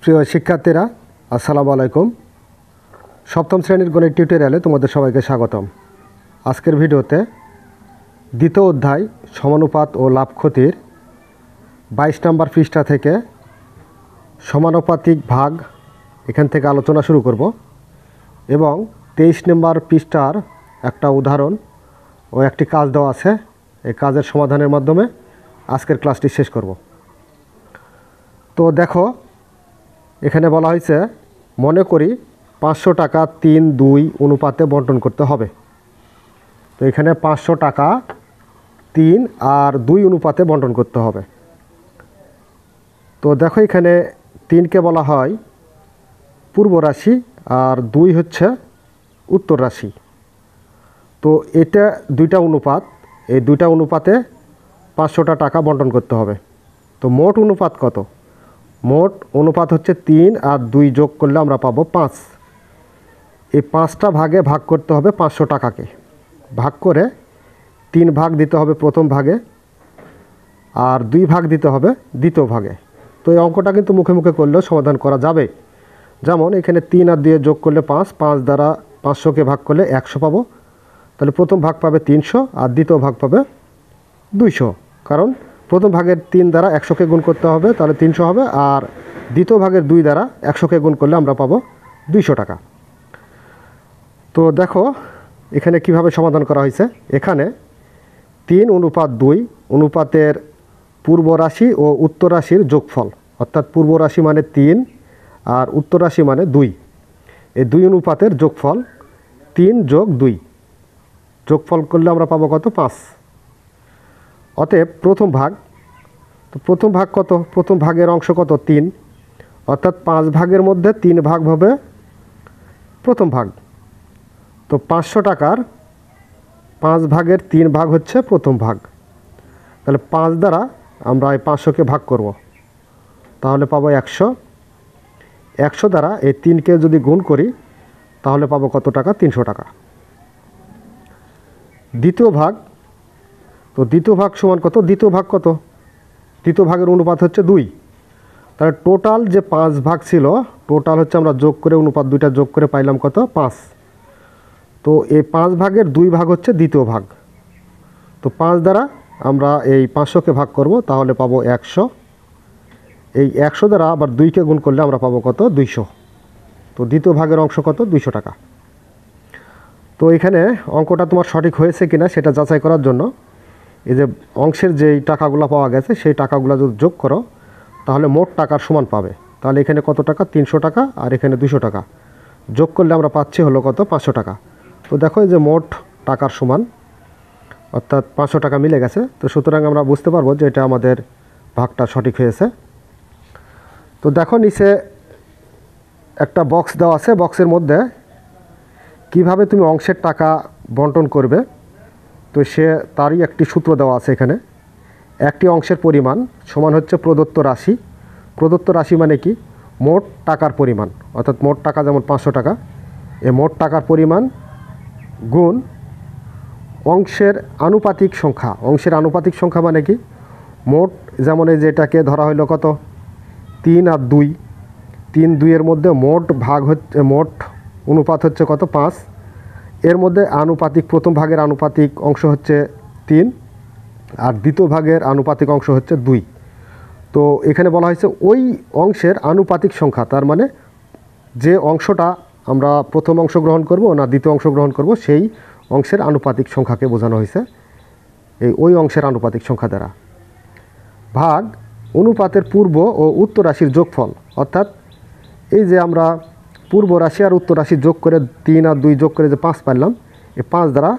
প্রিয় শিক্ষার্থীরা, আসসালামু আলাইকুম। সপ্তম শ্রেণীর গণিত টিউটোরিয়ালে তোমাদের সবাইকে স্বাগতম। আজকের ভিডিওতে দ্বিতীয় অধ্যায় সমানুপাত ও লাভ ক্ষতির 22 নম্বর পৃষ্ঠা থেকে সমানুপাতিক ভাগ এখান থেকে আলোচনা শুরু করব এবং 23 নম্বর পৃষ্ঠার একটা উদাহরণ ও একটি কাজ দেওয়া আছে। এই কাজের সমাধানের মাধ্যমে আজকের ক্লাসটি শেষ করব। তো দেখো, এখানে বলা হয়েছে মনে করি 500 টাকা 3-2 অনুপাতে বণ্টন করতে হবে। তো এখানে 500 টাকা 3 আর 2 অনুপাতে বণ্টন করতে হবে। তো দেখো, এখানে 3কে বলা হয় পূর্ব রাশি আর 2 হচ্ছে উত্তর রাশি। তো এটা দুইটা অনুপাত, এই দুইটা অনুপাতে 500টা টাকা বণ্টন করতে হবে। তো মোট অনুপাত কত? মোট অনুপাত হচ্ছে 3 আর 2 যোগ করলে আমরা পাবো 5। এই 5টা ভাগে ভাগ করতে হবে 500 টাকাকে। ভাগ করে 3 ভাগ দিতে হবে প্রথম ভাগে আর 2 ভাগ দিতে হবে দ্বিতীয় ভাগে। তো এই অঙ্কটা কিন্তু মুখে মুখে করলেও সমাধান করা যাবে। যেমন এখানে 3 আর 2 যোগ করলে 5, 5 দ্বারা 500কে ভাগ করলে 100 পাবো। তাহলে প্রথম ভাগ পাবে 300 আর দ্বিতীয় ভাগ পাবে 200। কারণ প্রথম ভাগের 3 দ্বারা 100কে গুণ করতে হবে, তাহলে 300 হবে। আর দ্বিতীয় ভাগের 2 দ্বারা 100কে গুণ করলে আমরা পাবো 200 টাকা। তো দেখো এখানে কিভাবে সমাধান করা হয়েছে। এখানে 3:2 অনুপাতের পূর্ব রাশি ও উত্তর রাশির যোগফল, অর্থাৎ পূর্ব রাশি মানে 3 আর উত্তর রাশি মানে 2। এই 2 অনুপাতের যোগফল 3 যোগ 2 যোগফল করলে আমরা পাবো কত? 5। অতএব প্রথম ভাগ, তো প্রথম ভাগ কত? প্রথম ভাগের অংশ কত? 3, অর্থাৎ 5 ভাগের মধ্যে 3 ভাগ হবে প্রথম ভাগ। তো 500 টাকার 5 ভাগের 3 ভাগ হচ্ছে প্রথম ভাগ। তাহলে 5 দ্বারা আমরা এই 500কে ভাগ করব, তাহলে পাবো 100। 100 দ্বারা এই 3কে যদি গুণ করি তাহলে পাবো কত টাকা? 300 টাকা। দ্বিতীয় ভাগ, তো দ্বিতীয় ভাগ সমান কত? দ্বিতীয় ভাগ কত? দ্বিতীয় ভাগের অনুপাত হচ্ছে 2। তাহলে টোটাল যে 5 ভাগ ছিল, টোটাল হচ্ছে আমরা যোগ করে অনুপাত 2টা যোগ করে পাইলাম কত? 5। তো এই 5 ভাগের 2 ভাগ হচ্ছে দ্বিতীয় ভাগ। তো 5 দ্বারা আমরা এই 500কে ভাগ করব, তাহলে পাবো 100। এই 100 দ্বারা আবার 2কে গুণ করলে আমরা পাবো কত? 200। তো দ্বিতীয় ভাগের অংশ কত? 200 টাকা। তো এখানে অঙ্কটা তোমার সঠিক হয়েছে কিনা সেটা যাচাই করার জন্য এই যে অংশের যেই টাকাগুলো পাওয়া গেছে সেই টাকাগুলো যদি যোগ করো তাহলে মোট টাকার সমান পাবে। তাহলে এখানে কত টাকা? 300 টাকা আর এখানে 200 টাকা যোগ করলে আমরা পাচ্ছি হলো কত? 500 টাকা। তো দেখো এই যে মোট টাকার সমান, অর্থাৎ 500 টাকা মিলে গেছে। তো সুতরাং আমরা বুঝতে পারবো যে এটা আমাদের ভাগটা সঠিক হয়েছে। তো দেখো নিচে একটা বক্স দেওয়া আছে, বক্সের মধ্যে কিভাবে তুমি অংশের টাকা বণ্টন করবে তো তারই একটি সূত্র দেওয়া আছে। এখানে একটি অংশের পরিমাণ সমান হচ্ছে প্রদত্ত রাশি। প্রদত্ত রাশি মানে কি? মোট টাকার পরিমাণ, অর্থাৎ মোট টাকা যেমন 500 টাকা, এই মোট টাকার পরিমাণ গুণ অংশের আনুপাতিক সংখ্যা। অংশের আনুপাতিক সংখ্যা মানে কি? মোট, যেমন এই যেটাকে ধরা হইলো কত? 3 আর 2। 3-2 এর মধ্যে মোট ভাগ হচ্ছে, মোট অনুপাত হচ্ছে কত? 5। এর মধ্যে আনুপাতিক, প্রথম ভাগের আনুপাতিক অংশ হচ্ছে 3 আর দ্বিতীয় ভাগের আনুপাতিক অংশ হচ্ছে 2। তো এখানে বলা হয়েছে ওই অংশের আনুপাতিক সংখ্যা, তার মানে যে অংশটা আমরা প্রথম অংশ গ্রহণ করব না দ্বিতীয় অংশ গ্রহণ করব সেই অংশের আনুপাতিক সংখ্যাকে বোঝানো হয়েছে ওই অংশের আনুপাতিক সংখ্যা দ্বারা। ভাগ অনুপাতের পূর্ব ও উত্তর রাশির যোগফল, অর্থাৎ এই যে আমরা পূর্ব রাশি আর উত্তর রাশি যোগ করে 3 আর 2 যোগ করে যে 5 পাইলাম, এই 5 দ্বারা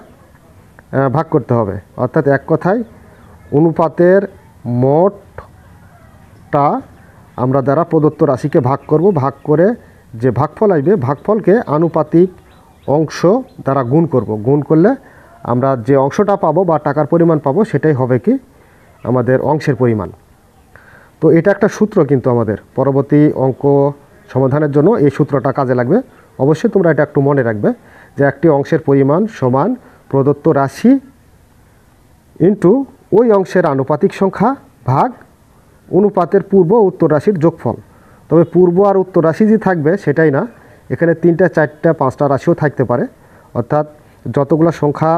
ভাগ করতে হবে। অর্থাৎ এক কথায় অনুপাতের মোটটা আমরা দ্বারা প্রদত্ত রাশিকে ভাগ করব, ভাগ করে যে ভাগফল আসবে ভাগফলকে আনুপাতিক অংশ দ্বারা গুণ করব। গুণ করলে আমরা যে অংশটা পাবো বা টাকার পরিমাণ পাবো সেটাই হবে কি? আমাদের অংশের পরিমাণ। তো এটা একটা সূত্র, কিন্তু আমাদের পরবর্তী অঙ্ক সমাধানের জন্য এই সূত্রটা কাজে লাগবে। অবশ্যই তোমরা এটা একটু মনে রাখবে যে একটি অংশের পরিমাণ সমান প্রদত্ত রাশি ইন্টু ওই অংশের আনুপাতিক সংখ্যা ভাগ অনুপাতের পূর্ব ও উত্তর রাশির যোগফল। তবে পূর্ব আর উত্তর রাশি যে থাকবে সেটাই না, এখানে 3টা 4টা 5টা রাশিও থাকতে পারে। অর্থাৎ যতগুলো সংখ্যা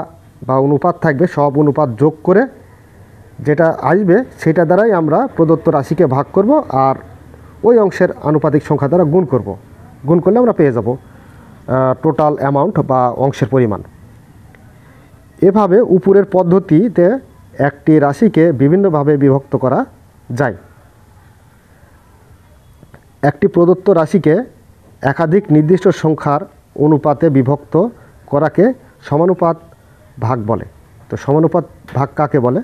বা অনুপাত থাকবে সব অনুপাত যোগ করে যেটা আসবে সেটা দ্বারাই আমরা প্রদত্ত রাশিকে ভাগ করব আর ওই অংশের আনুপাতিক সংখ্যা দ্বারা গুণ করব। গুণ করলে আমরা পেয়ে যাব টোটাল অ্যামাউন্ট বা অংশের পরিমাণ। এভাবে উপরের পদ্ধতিতে একটি রাশিকে বিভিন্নভাবে বিভক্ত করা যায়। একটি প্রদত্ত রাশিকে একাধিক নির্দিষ্ট সংখ্যার অনুপাতে বিভক্ত করাকে সমানুপাত ভাগ বলে। তো সমানুপাত ভাগ কাকে বলে?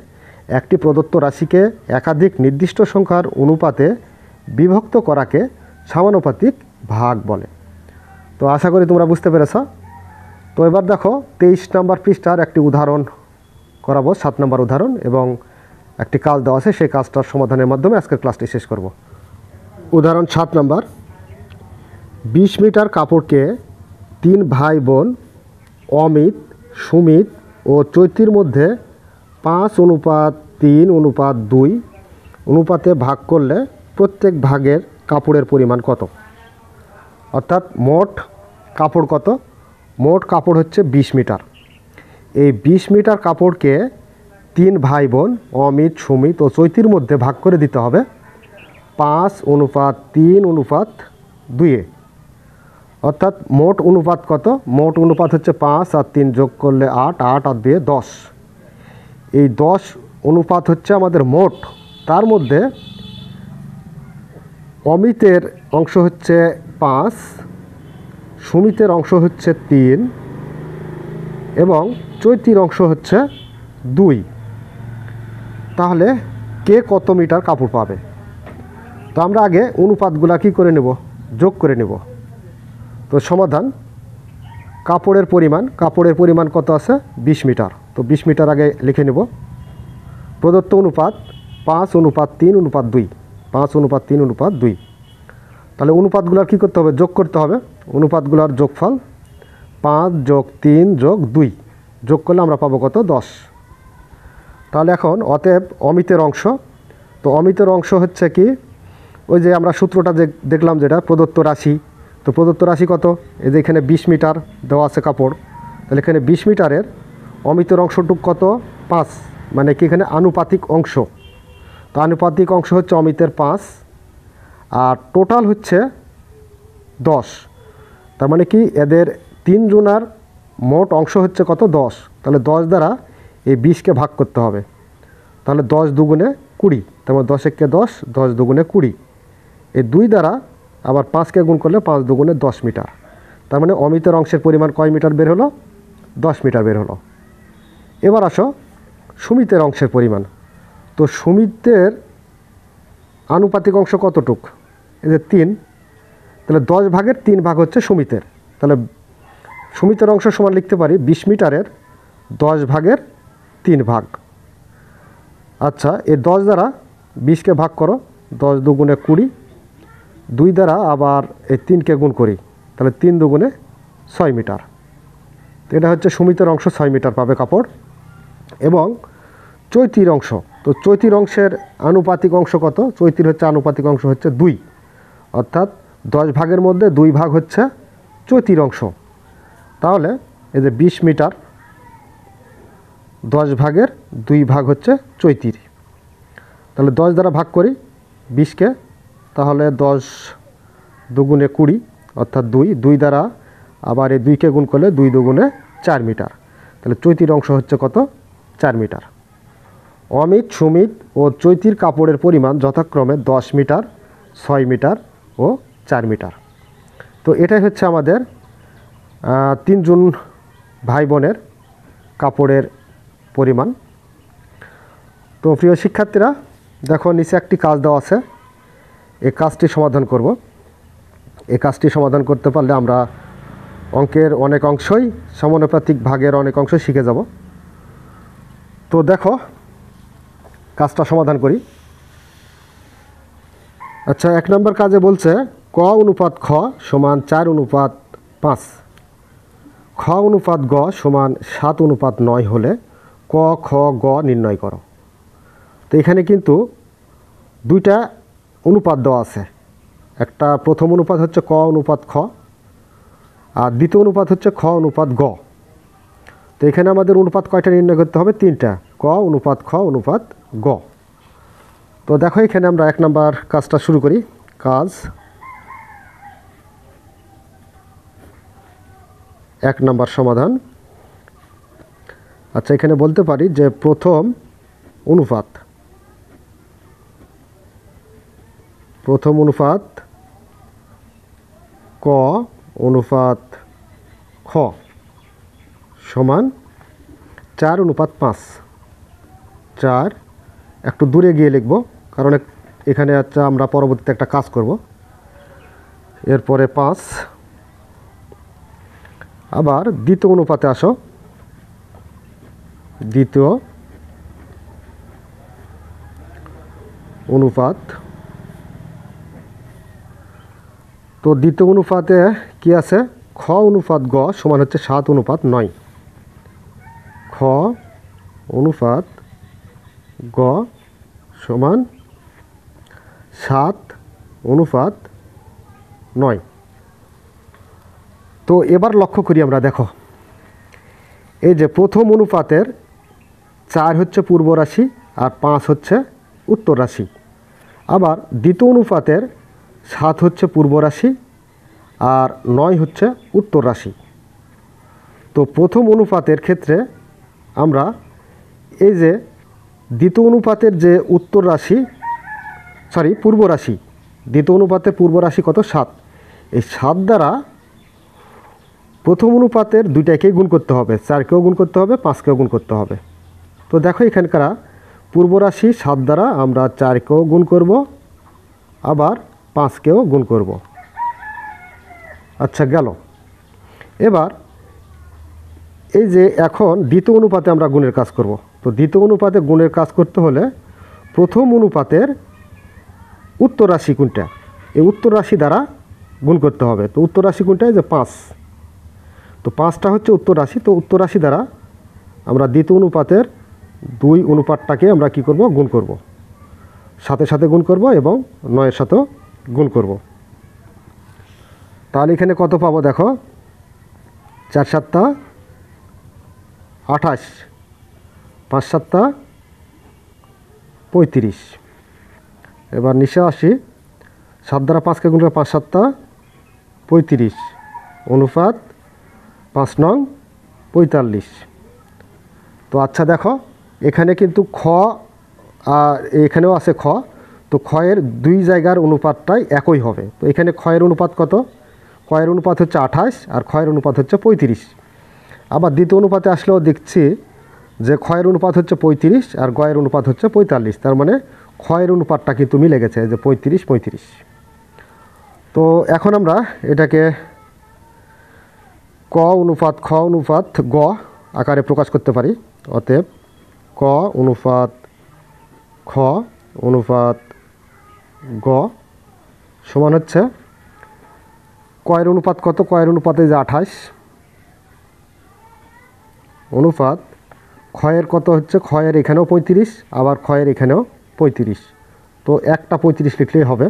একটি প্রদত্ত রাশিকে একাধিক নির্দিষ্ট সংখ্যার অনুপাতে বিভক্ত করাকে সমানুপাতিক ভাগ বলে। তো আশা করি তোমরা বুঝতে পেরেছ। তো এবার দেখো 23 নম্বর পৃষ্ঠার একটি উদাহরণ করাবো, 7 নম্বর উদাহরণ, এবং একটি কাজ দেওয়া আছে, সেই কাজটার সমাধানের মাধ্যমে আজকের ক্লাসটি শেষ করব। উদাহরণ 7 নম্বর, 20 মিটার কাপড়কে 3 ভাই বোন অমিত, সুমিত ও চৈতির মধ্যে 5:3:2 অনুপাতে ভাগ করলে প্রত্যেক ভাগের কাপড়ের পরিমাণ কত? অর্থাৎ মোট কাপড় কত? মোট কাপড় হচ্ছে 20 মিটার। এই 20 মিটার কাপড়কে 3 ভাই বোন অমিত, সুমিত ও চৈতির মধ্যে ভাগ করে দিতে হবে 5:3:2। অর্থাৎ মোট অনুপাত কত? মোট অনুপাত হচ্ছে 5 আর 3 যোগ করলে 8, 8 আর 2 10। এই 10 অনুপাত হচ্ছে আমাদের মোট। তার মধ্যে অমিতের অংশ হচ্ছে 5, সুমিতের অংশ হচ্ছে 3 এবং চৈতির অংশ হচ্ছে 2। তাহলে কে কত মিটার কাপড় পাবে? তো আমরা আগে অনুপাতগুলা কী করে নেব? যোগ করে নেব। তো সমাধান, কাপড়ের পরিমাণ কত আছে? 20 মিটার। তো 20 মিটার আগে লিখে নেব। প্রদত্ত অনুপাত 5:3:2, 5:3:2। তাহলে অনুপাতগুলোর কী করতে হবে? যোগ করতে হবে। অনুপাতগুলোর যোগফল 5 + 3 + 2 যোগ করলে আমরা পাবো কত? 10। তাহলে এখন অতএব অমিতের অংশ, তো অমিতের অংশ হচ্ছে কি, ওই যে আমরা সূত্রটা দেখলাম যেটা প্রদত্ত রাশি। তো প্রদত্ত রাশি কত? এই যে এখানে 20 মিটার দেওয়া আছে কাপড়, তাহলে এখানে 20 মিটারের অমিতের অংশটুক কত? 5, মানে কি এখানে আনুপাতিক অংশ। তো আনুপাতিক অংশ হচ্ছে অমিতের 5 আর টোটাল হচ্ছে 10। তার মানে কি এদের 3 জনার মোট অংশ হচ্ছে কত? 10। তাহলে 10 দ্বারা এই 20কে ভাগ করতে হবে। তাহলে 10 2 20, তার মানে 10 × 10, 10 2 20। এই 2 দ্বারা আবার 5কে গুণ করলে 5 2 10 মিটার। তার মানে অমিতের অংশের পরিমাণ কয় মিটার বের হলো? 10 মিটার বের হলো। এবার আসো সুমিতের অংশের পরিমাণ। তো সুমিতের আনুপাতিক অংশ কতটুক? এই যে 3, তাহলে 10 ভাগের 3 ভাগ হচ্ছে সুমিতের। তাহলে সুমিতের অংশ সমান লিখতে পারি 20 মিটারের 10 ভাগের 3 ভাগ। আচ্ছা, এই 10 দ্বারা 20কে ভাগ করো, 10 2 20, 2 দ্বারা আবার এই 3কে গুণ করি, তাহলে 3 2 6 মিটার। তো এটা হচ্ছে সুমিতের অংশ, 6 মিটার পাবে কাপড়। এবং চৈতির অংশ, তো চৈতির অংশের আনুপাতিক অংশ কত? চৈতির হচ্ছে আনুপাতিক অংশ হচ্ছে 2, অর্থাৎ 10 ভাগের মধ্যে 2 ভাগ হচ্ছে চৈতির অংশ। তাহলে এই যে 20 মিটার 10 ভাগের 2 ভাগ হচ্ছে চৈতির। তাহলে 10 দ্বারা ভাগ করি 20কে, তাহলে 10 2 20, অর্থাৎ 2, 2 দ্বারা আবার এই 2কে গুণ করলে 2 2 4 মিটার। তাহলে চৈতির অংশ হচ্ছে কত? 4 মিটার। অমিত, সুমিত ও চৈতির কাপড়ের পরিমাণ যথাক্রমে 10 মিটার, 6 মিটার ও 4 মিটার। তো এটাই হচ্ছে আমাদের 3 জন ভাই বোনের কাপড়ের পরিমাণ। তো প্রিয় শিক্ষার্থীরা, দেখো নিচে একটি কাজ দেওয়া আছে, এই কাজটি সমাধান করব। এই কাজটি সমাধান করতে পারলে আমরা অঙ্কের অনেক অংশই, সমানুপাতিক ভাগের অনেক অংশ শিখে যাব। তো দেখো কাজটা সমাধান করি। আচ্ছা, 1 নম্বর কাজে বলছে ক অনুপাত খ সমান 4:5, খ অনুপাত গ সমান 7:9 হলে ক, খ, গ নির্ণয় করো। তো এখানে কিন্তু 2টা অনুপাত দেওয়া আছে, একটা প্রথম অনুপাত হচ্ছে ক অনুপাত খ, আর দ্বিতীয় অনুপাত হচ্ছে খ অনুপাত গ। তো এখানে আমাদের অনুপাত কয়টা নির্ণয় করতে হবে? 3টা, ক অনুপাত খ অনুপাত গ। তো দেখো এখানে আমরা 1 নম্বর কাজটা শুরু করি। কাজ 1 নম্বর সমাধান। আচ্ছা, এখানে বলতে পারি যে প্রথম অনুপাত ক অনুপাত খ সমান 4:5। 4 একটু দূরে গিয়ে লিখব, কারণ এখানে আচ্ছা আমরা পরবর্তীতে একটা কাজ করব। এরপরে 5। আবার দ্বিতীয় অনুপাতে আসো, দ্বিতীয় অনুপাত। তো দ্বিতীয় অনুপাতে কি আছে? খ অনুপাত গ সমান হচ্ছে 7:9। খ অনুপাত গ সমান 7:9। তো এবার লক্ষ্য করি আমরা, দেখো এই যে প্রথম অনুপাতের 4 হচ্ছে পূর্ব রাশি আর 5 হচ্ছে উত্তর রাশি। আবার দ্বিতীয় অনুপাতের 7 হচ্ছে পূর্ব রাশি আর 9 হচ্ছে উত্তর রাশি। তো প্রথম অনুপাতের ক্ষেত্রে আমরা এই যে দ্বিতীয় অনুপাতের যে উত্তর রাশি, পূর্ব রাশি, দ্বিতীয় অনুপাতের পূর্ব রাশি কত? 7। এই 7 দ্বারা প্রথম অনুপাতের 2টাকেই গুণ করতে হবে, 4কেও গুণ করতে হবে, 5কেও গুণ করতে হবে। তো দেখো এখানকার পূর্ব রাশি 7 দ্বারা আমরা 4কেও গুণ করব, আবার 5কেও গুণ করব। আচ্ছা, গেল। এবার এই যে এখন দ্বিতীয় অনুপাতে আমরা গুণের কাজ করব। তো দ্বিতীয় অনুপাতে গুণের কাজ করতে হলে প্রথম অনুপাতের উত্তর রাশি কোনটা, এই উত্তর রাশি দ্বারা গুণ করতে হবে। তো উত্তর রাশি কোনটা? যে 5। তো 5টা হচ্ছে উত্তর রাশি। তো উত্তর রাশি দ্বারা আমরা দ্বিতীয় অনুপাতের 2 অনুপাতটাকে আমরা কি করব? গুণ করব, সাথে সাথে গুণ করব এবং 9-এর সাথেও গুণ করব। তাহলে এখানে কত পাবো? দেখো 4 7 28, 5 7 35। এবার নিচে আসি, 7 দ্বারা 5কে গুণ করে 5 7 35 অনুপাত 5 নং 45। তো আচ্ছা দেখো এখানে কিন্তু খ আর এখানেও আছে খ। তো ক্ষয়ের 2 জায়গার অনুপাতটাই একই হবে। তো এখানে ক্ষয়ের অনুপাত কত? ক্ষয়ের অনুপাত হচ্ছে 28 আর ক্ষয়ের অনুপাত হচ্ছে 35। আবার দ্বিতীয় অনুপাতে আসলেও দেখছি যে ক্ষয়ের অনুপাত হচ্ছে 35 আর গয়ের অনুপাত হচ্ছে 45। তার মানে ক্ষয়ের অনুপাতটা কিন্তু মিলে গেছে, যে 35 35। তো এখন আমরা এটাকে ক অনুপাত খ অনুপাত গ আকারে প্রকাশ করতে পারি। অতএব ক অনুপাত খ অনুপাত গ সমান হচ্ছে কয়ের অনুপাত কত? কয়ের অনুপাতে যে 28 অনুপাত ক্ষয়ের কত হচ্ছে? ক্ষয়ের এখানেও 35, আবার ক্ষয়ের এখানেও 35। তো একটা 35 লিখলেই হবে।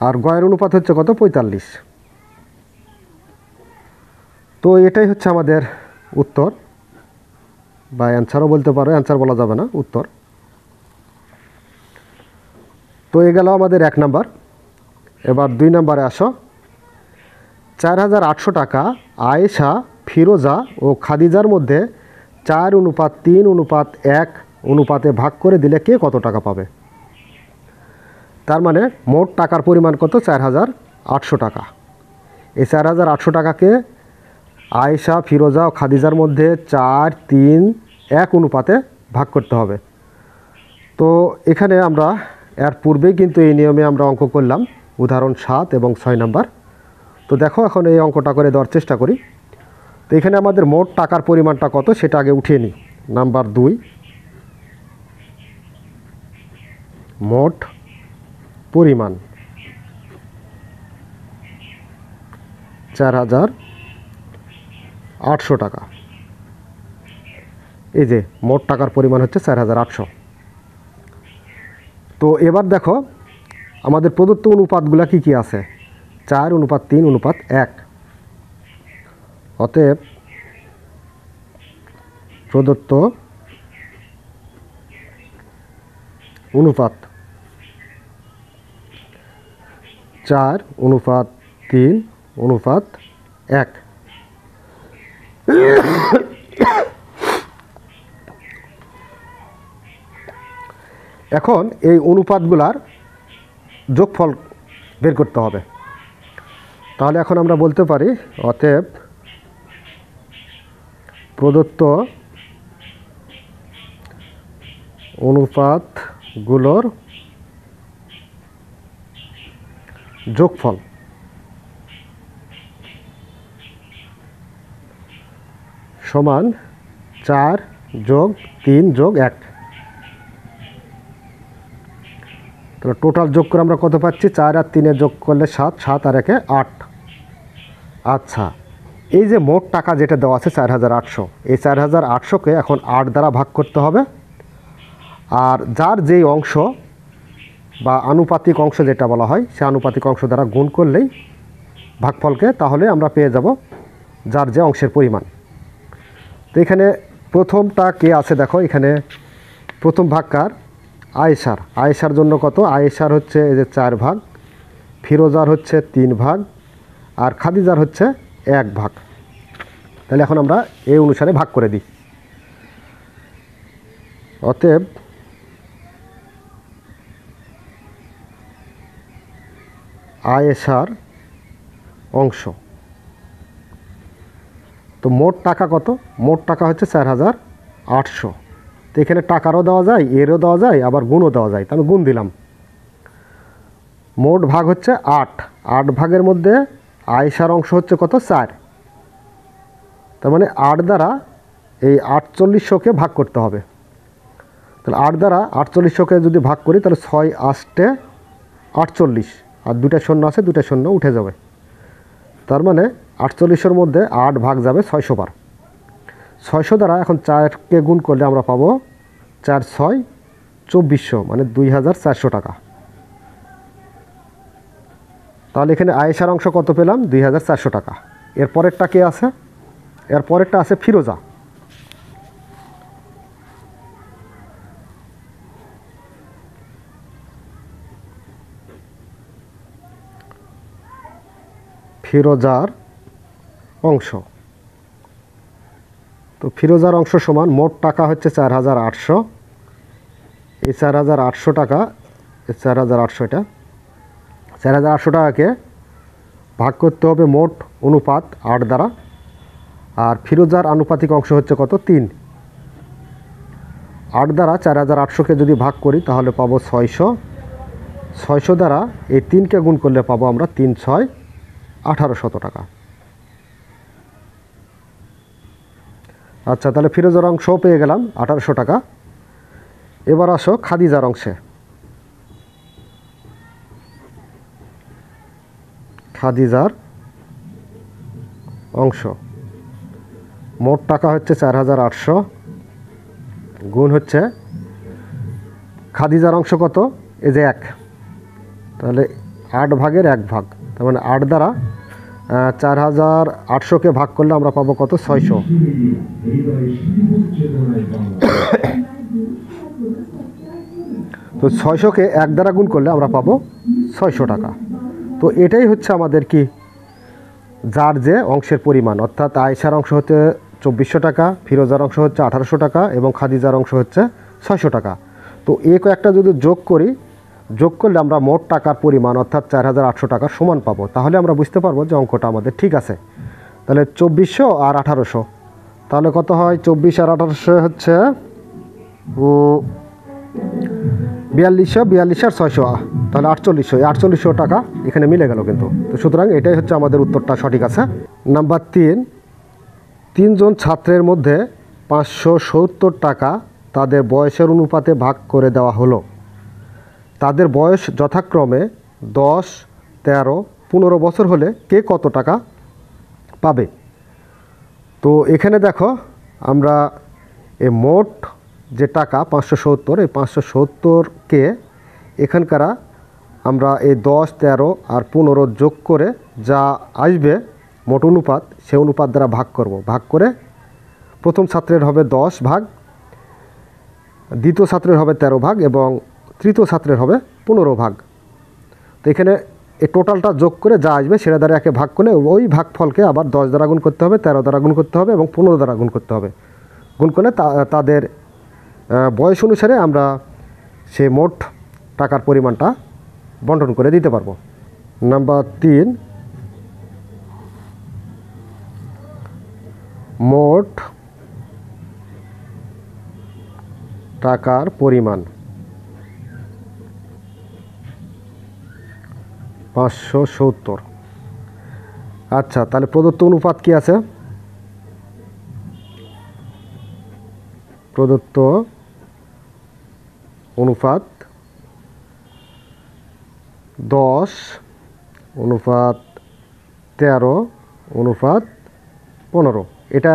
আর গয়ের অনুপাত হচ্ছে কত? 45। তো এটাই হচ্ছে আমাদের উত্তর, বা অ্যান্সারও বলতে পারো, অ্যান্সার বলা যাবে না, উত্তর। তো এ গেল আমাদের 1 নাম্বার। এবার 2 নাম্বারে আসো। 4800 টাকা আয়েশা, ফিরোজা ও খাদিজার মধ্যে 4:3:1 অনুপাতে ভাগ করে দিলে কে কত টাকা পাবে? তার মানে মোট টাকার পরিমাণ কত? 4800 টাকা। এই 4800 টাকাকে আয়েশা, ফিরোজা ও খাদিজার মধ্যে 4:3:1 অনুপাতে ভাগ করতে হবে। তো এখানে আমরা এর পূর্বেই কিন্তু এই নিয়মে আমরা অঙ্ক করলাম, উদাহরণ 7 এবং 6 নাম্বার। তো দেখো এখন এই অঙ্কটা করে দেওয়ার চেষ্টা করি। তো এখানে আমাদের মোট টাকার পরিমাণটা কত সেটা আগে উঠিয়ে নিই। নাম্বার 2, মোট পরিমাণ 4800 টাকা। এই যে মোট টাকার পরিমাণ হচ্ছে 4800। তো এবার দেখো আমাদের প্রদত্ত অনুপাতগুলো কি কি আছে? 4:3:1। অতএব প্রদত্ত অনুপাত 4:3:1। এখন এই অনুপাতগুলার যোগফল বের করতে হবে। তাহলে এখন আমরা বলতে পারি অতএব প্রদত্ত অনুপাতগুলোর যোগফল সমান 4+3+1। তো টোটাল যোগ করে আমরা কত পাচ্ছি? 4 আর 3 যোগ করলে 7, 7 আর 1 8। আচ্ছা, এই যে মোট টাকা যেটা দেওয়া আছে 4,800, এই 4,800কে এখন 8 দ্বারা ভাগ করতে হবে। আর যার যেই অংশ বা আনুপাতিক অংশ যেটা বলা হয়, সে আনুপাতিক অংশ দ্বারা গুণ করলেই ভাগফলকে, তাহলে আমরা পেয়ে যাব যার যে অংশের পরিমাণ। তো এখানে প্রথমটা কে আছে দেখো, এখানে প্রথম ভাগকার আয়েশার। আয়েশার জন্য কত? আয়েশার হচ্ছে এই যে 4 ভাগ, ফিরোজার হচ্ছে 3 ভাগ, আর খাদিজার হচ্ছে 1 ভাগ। তাহলে এখন আমরা এই অনুসারে ভাগ করে দিই। অতএব আয়েশার অংশ, তো মোট টাকা কত? মোট টাকা হচ্ছে 4,800। তো এখানে টাকারও দেওয়া যায়, এরও দেওয়া যায়, আবার গুণও দেওয়া যায়। তো আমি গুণ দিলাম। মোট ভাগ হচ্ছে 8, 8 ভাগের মধ্যে আয়েশার অংশ হচ্ছে কত? 4। তার মানে 8 দ্বারা এই 4800কে ভাগ করতে হবে। তাহলে 8 দ্বারা 4800কে যদি ভাগ করি, তাহলে 6 8 48, আর 2টা শূন্য আছে, 2টা শূন্য উঠে যাবে। তার মানে 4800-এর মধ্যে 8 ভাগ যাবে 600 বার। 600 দ্বারা এখন 4কে গুণ করলে আমরা পাবো 4 6 2400, মানে 2400 টাকা। তাহলে এখানে আয়েশার অংশ কত পেলাম? 2400 টাকা। এর পরেরটা কে আছে? এর পরেরটা আছে ফিরোজা। ফিরোজার অংশ, তো ফিরোজার অংশ সমান মোট টাকা হচ্ছে 4,800। এই 4,800 টাকা, এই 4,800, এটা 4,800 টাকাকে ভাগ করতে হবে মোট অনুপাত 8 দ্বারা। আর ফিরোজার আনুপাতিক অংশ হচ্ছে কত? 3। 8 দ্বারা 4,800কে যদি ভাগ করি, তাহলে পাবো 600। 600 দ্বারা এই 3কে গুণ করলে পাবো আমরা 3 6 1800 টাকা। আচ্ছা, তাহলে ফিরোজার অংশও পেয়ে গেলাম 1800 টাকা। এবার আসো খাদিজার অংশে। খাদিজার অংশ, মোট টাকা হচ্ছে 4,800, গুণ হচ্ছে খাদিজার অংশ কত? এই যে 1। তাহলে 8 ভাগের 1 ভাগ, তার মানে 8 দ্বারা 4,800কে ভাগ করলে আমরা পাবো কত? 600। তো 600কে 1 দ্বারা গুণ করলে আমরা পাবো 600 টাকা। তো এটাই হচ্ছে আমাদের কি, যার যে অংশের পরিমাণ। অর্থাৎ আয়েশার অংশ হচ্ছে 2400 টাকা, ফিরোজার অংশ হচ্ছে 1800 টাকা, এবং খাদিজার অংশ হচ্ছে 600 টাকা। তো এই কয়েকটা যদি যোগ করি, যোগ করলে আমরা মোট টাকার পরিমাণ অর্থাৎ 4,800 টাকার সমান পাবো। তাহলে আমরা বুঝতে পারবো যে অঙ্কটা আমাদের ঠিক আছে। তাহলে 2400 আর 1800, তাহলে কত হয়? 24 আর 1800 হচ্ছে 4200, 42 আর 600, তাহলে 4800। 4800 টাকা এখানে মিলে গেল কিন্তু। তো সুতরাং এটাই হচ্ছে আমাদের উত্তরটা সঠিক আছে। নাম্বার 3, 3 জন ছাত্রের মধ্যে 570 টাকা তাদের বয়সের অনুপাতে ভাগ করে দেওয়া হলো। তাদের বয়স যথাক্রমে 10, 13, 15 বছর হলে কে কত টাকা পাবে? তো এখানে দেখো, আমরা এই মোট যে টাকা 570, এই 570কে এখানকার আমরা এই 10, 13 আর 15 যোগ করে যা আসবে মোট অনুপাত, সে অনুপাত দ্বারা ভাগ করব। ভাগ করে প্রথম ছাত্রের হবে 10 ভাগ, দ্বিতীয় ছাত্রের হবে 13 ভাগ এবং তৃতীয় ছাত্রের হবে 15 ভাগ। তো এখানে এই টোটালটা যোগ করে যা আসবে সেটা দ্বারা একে ভাগ করলে ওই ভাগফলকে আবার 10 দ্বারা গুণ করতে হবে, 13 দ্বারা গুণ করতে হবে এবং 15 দ্বারা গুণ করতে হবে। গুণ করলে তাদের বয়স অনুসারে আমরা সে মোট টাকার পরিমাণটা বন্টন করে দিতে পারবো। নাম্বার 3, মোট টাকার পরিমাণ 570। আচ্ছা, তাহলে প্রদত্ত অনুপাত কি আছে? প্রদত্ত অনুপাত 10 অনুপাত 13 অনুপাত 15। এটা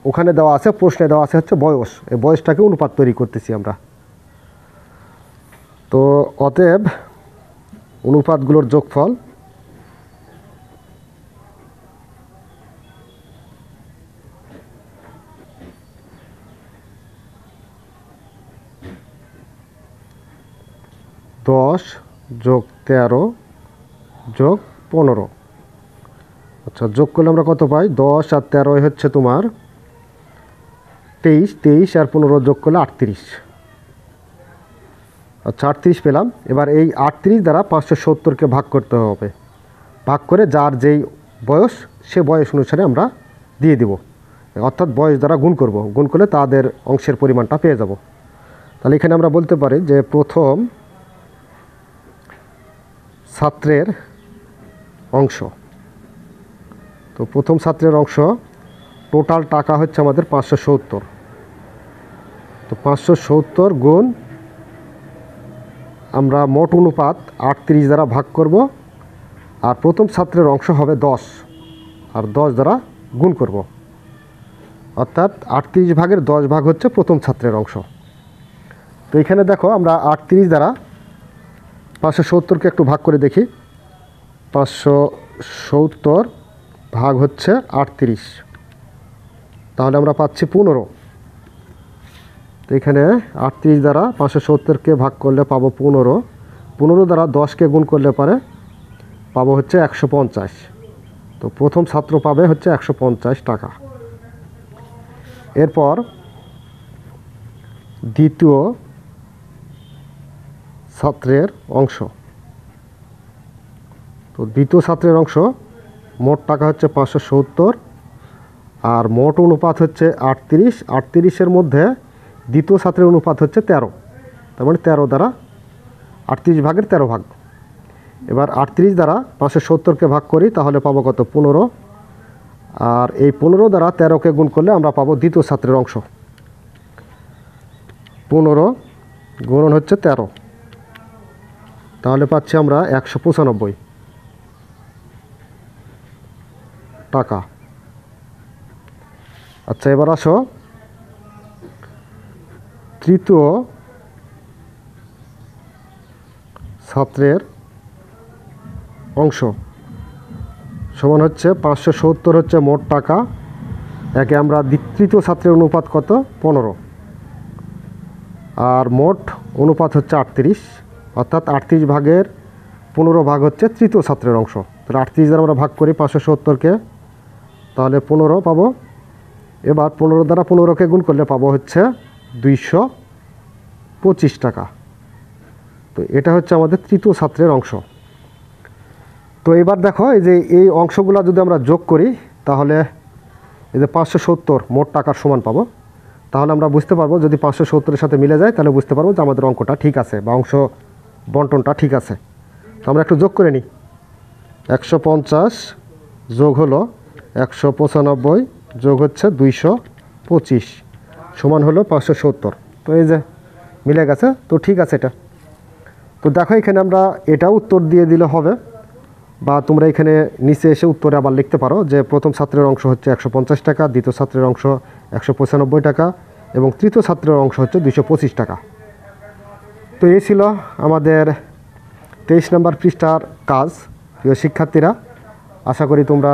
ওখানে দেওয়া আছে, প্রশ্নে দেওয়া আছে হচ্ছে বয়স। এই বয়সটাকে অনুপাত তৈরি করতেছি আমরা। তো অতএব অনুপাতগুলোর যোগফল দশ যোগ 13 যোগ 15। আচ্ছা, যোগ করলে আমরা কত পাই? 10 আর 13 হচ্ছে তোমার 23, 23 আর 15 যোগ করলে 38। আচ্ছা, 38 পেলাম। এবার এই 38 দ্বারা 570কে ভাগ করতে হবে। ভাগ করে যার যেই বয়স, সে বয়স অনুসারে আমরা দিয়ে দিব, অর্থাৎ বয়স দ্বারা গুণ করব। গুণ করলে তাদের অংশের পরিমাণটা পেয়ে যাব। তাহলে এখানে আমরা বলতে পারি যে প্রথম ছাত্রের অংশ, তো প্রথম ছাত্রের অংশ টোটাল টাকা হচ্ছে আমাদের 570। তো 570 গুণ আমরা মোট অনুপাত 38 দ্বারা ভাগ করব, আর প্রথম ছাত্রের অংশ হবে 10 আর 10 দ্বারা গুণ করব, অর্থাৎ 38 ভাগের 10 ভাগ হচ্ছে প্রথম ছাত্রের অংশ। তো এখানে দেখো আমরা 38 দ্বারা 570কে একটু ভাগ করে দেখি। 570 ভাগ হচ্ছে 38, তাহলে আমরা পাচ্ছি 15। তো এখানে 38 দ্বারা 570কে ভাগ করলে পাবো 15। 15 দ্বারা 10কে গুণ করলে পারে পাবো হচ্ছে 150। তো প্রথম ছাত্র পাবে হচ্ছে 150 টাকা। এরপর দ্বিতীয় ছাত্রের অংশ, তো দ্বিতীয় ছাত্রের অংশ মোট টাকা হচ্ছে 570 আর মোট অনুপাত হচ্ছে 38। 38-এর মধ্যে দ্বিতীয় ছাত্রের অনুপাত হচ্ছে 13, তার মানে 13 দ্বারা 38 ভাগের 13 ভাগ। এবার 38 দ্বারা 570কে ভাগ করি, তাহলে পাবো কত? 15। আর এই 15 দ্বারা 13কে গুণ করলে আমরা পাবো দ্বিতীয় ছাত্রের অংশ। 15 গুণন হচ্ছে 13, তাহলে পাচ্ছি আমরা 195 টাকা। আচ্ছা, এবার আসো তৃতীয় ছাত্রের অংশ সমান হচ্ছে 570 হচ্ছে মোট টাকা। একে আমরা তৃতীয় ছাত্রের অনুপাত কত? 15, আর মোট অনুপাত হচ্ছে 38, অর্থাৎ 38 ভাগের 15 ভাগ হচ্ছে তৃতীয় ছাত্রের অংশ। তাহলে 38 দ্বারা আমরা ভাগ করি 570কে, তাহলে 15 পাবো। এবার 15 দ্বারা 15কে গুণ করলে পাবো হচ্ছে 225 টাকা। তো এটা হচ্ছে আমাদের তৃতীয় ছাত্রের অংশ। তো এবার দেখো, এই যে এই অংশগুলো যদি আমরা যোগ করি, তাহলে এই যে 570 মোট টাকার সমান পাবো। তাহলে আমরা বুঝতে পারবো, যদি 570-এর সাথে মিলে যায় তাহলে বুঝতে পারবো যে আমাদের অঙ্কটা ঠিক আছে বা অংশ বন্টনটা ঠিক আছে। তো আমরা একটু যোগ করে নিই। 150 যোগ হলো 195 যোগ হচ্ছে 225 সমান হলো 570। তো এই যে মিলে গেছে, তো ঠিক আছে এটা। তো দেখো, এখানে আমরা এটাও উত্তর দিয়ে দিলে হবে, বা তোমরা এখানে নিচে এসে উত্তরে আবার লিখতে পারো যে প্রথম ছাত্রের অংশ হচ্ছে 150 টাকা, দ্বিতীয় ছাত্রের অংশ 195 টাকা এবং তৃতীয় ছাত্রের অংশ হচ্ছে 225 টাকা। তো এই ছিল আমাদের 23 নম্বর পৃষ্ঠার কাজ। প্রিয় শিক্ষার্থীরা, আশা করি তোমরা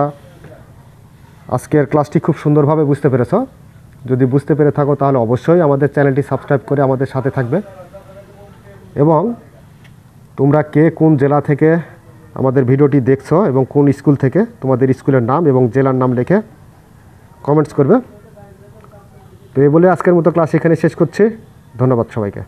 আজকের ক্লাসটি খুব সুন্দরভাবে বুঝতে পেরেছ। যদি বুঝতে পেরে থাকো তাহলে অবশ্যই আমাদের চ্যানেলটি সাবস্ক্রাইব করে আমাদের সাথে থাকবে, এবং তোমরা কে কোন জেলা থেকে আমাদের ভিডিওটি দেখছো এবং কোন স্কুল থেকে, তোমাদের স্কুলের নাম এবং জেলার নাম লিখে কমেন্টস করবে। তো এই বলে আজকের মতো ক্লাস এখানে শেষ করছি। ধন্যবাদ সবাইকে।